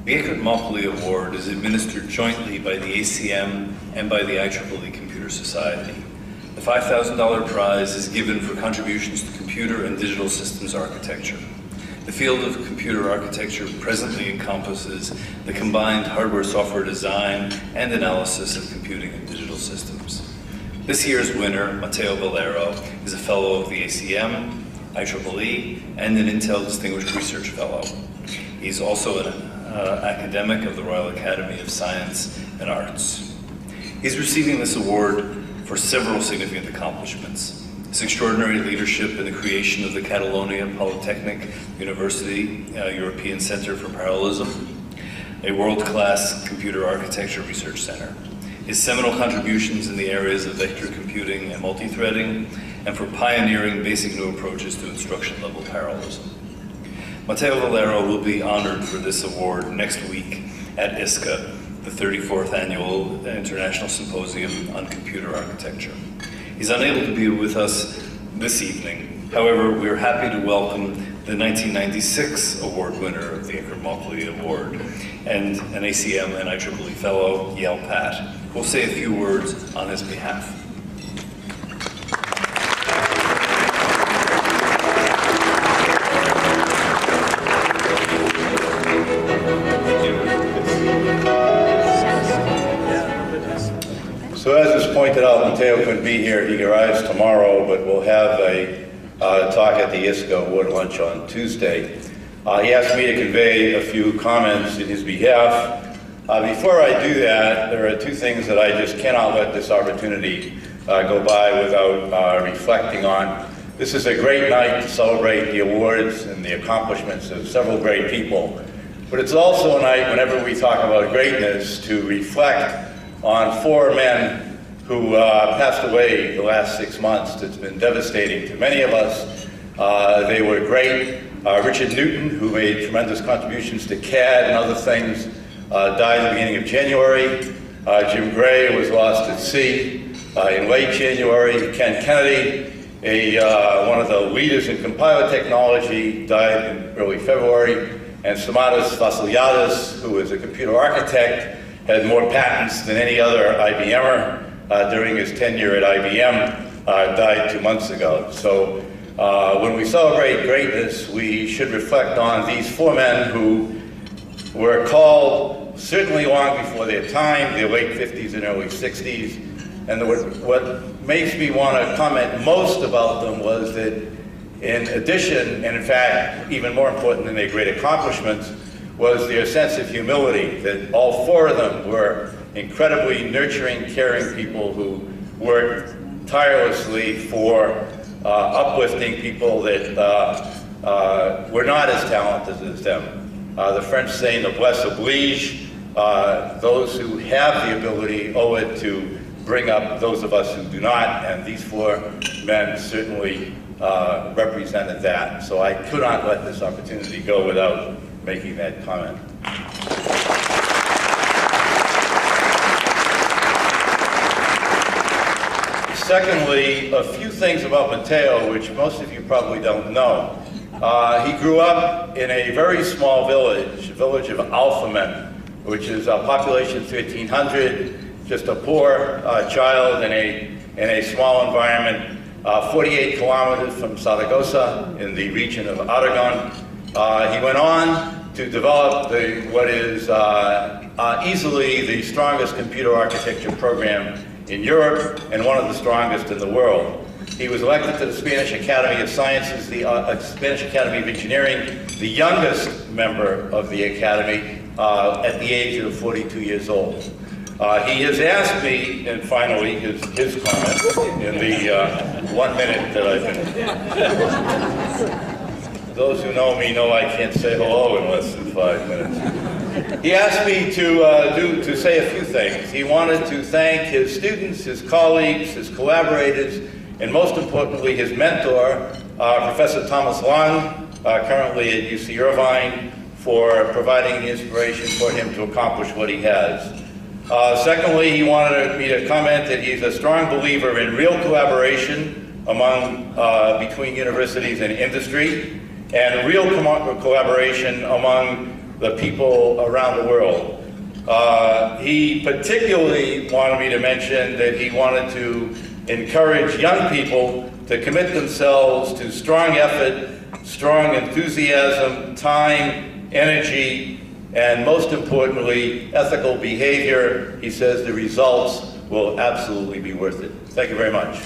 The Eckert-Mauchly Award is administered jointly by the ACM and by the IEEE Computer Society. The $5,000 prize is given for contributions to computer and digital systems architecture. The field of computer architecture presently encompasses the combined hardware-software design and analysis of computing and digital systems. This year's winner, Mateo Valero, is a fellow of the ACM, IEEE, and an Intel Distinguished Research Fellow. He's also an academic of the Royal Academy of Science and Arts. He's receiving this award for several significant accomplishments. His extraordinary leadership in the creation of the Catalonia Polytechnic University European Center for Parallelism, a world-class computer architecture research center. His seminal contributions in the areas of vector computing and multi-threading, and for pioneering basic new approaches to instruction-level parallelism. Mateo Valero will be honored for this award next week at ISCA, the 34th Annual International Symposium on Computer Architecture. He's unable to be with us this evening. However, we're happy to welcome the 1996 award winner of the Eckert-Mauchly Award and an ACM and IEEE Fellow, Yale Patt, who will say a few words on his behalf. So as was pointed out, Mateo couldn't be here. He arrives tomorrow, but we'll have a talk at the ISCA Award Lunch on Tuesday. He asked me to convey a few comments in his behalf. Before I do that, there are two things that I just cannot let this opportunity go by without reflecting on. This is a great night to celebrate the awards and the accomplishments of several great people. But it's also a night, whenever we talk about greatness, to reflect on four men who passed away the last 6 months. It's been devastating to many of us. They were great. Richard Newton, who made tremendous contributions to CAD and other things, died at the beginning of January. Jim Gray was lost at sea in late January. Ken Kennedy, one of the leaders in compiler technology, died in early February. And Stamatis Vassiliadis, who was a computer architect, had more patents than any other IBMer during his tenure at IBM, died 2 months ago. So when we celebrate greatness, we should reflect on these four men who were called certainly long before their time, their late 50s and early 60s. And what makes me want to comment most about them was that in addition, and in fact, even more important than their great accomplishments, was their sense of humility, that all four of them were incredibly nurturing, caring people who worked tirelessly for uplifting people that were not as talented as them. The French saying, noblesse oblige, those who have the ability owe it to bring up those of us who do not, and these four men certainly represented that. So I could not let this opportunity go without making that comment. Secondly, a few things about Mateo, which most of you probably don't know. He grew up in a very small village, the village of Alphamen, which is a population 1,300, just a poor child in a small environment, 48 kilometers from Zaragoza in the region of Aragon. He went on to develop what is easily the strongest computer architecture program in Europe and one of the strongest in the world. He was elected to the Spanish Academy of Sciences, the Spanish Academy of Engineering, the youngest member of the Academy at the age of 42 years old. He has asked me, and finally his comments in the 1 minute that I've been... Those who know me know I can't say hello in less than 5 minutes. He asked me to say a few things. He wanted to thank his students, his colleagues, his collaborators, and most importantly, his mentor, Professor Thomas Lang, currently at UC Irvine, for providing the inspiration for him to accomplish what he has. Secondly, he wanted me to comment that he's a strong believer in real collaboration between universities and industry, and real collaboration among the people around the world. He particularly wanted me to mention that he wanted to encourage young people to commit themselves to strong effort, strong enthusiasm, time, energy, and most importantly, ethical behavior. He says the results will absolutely be worth it. Thank you very much.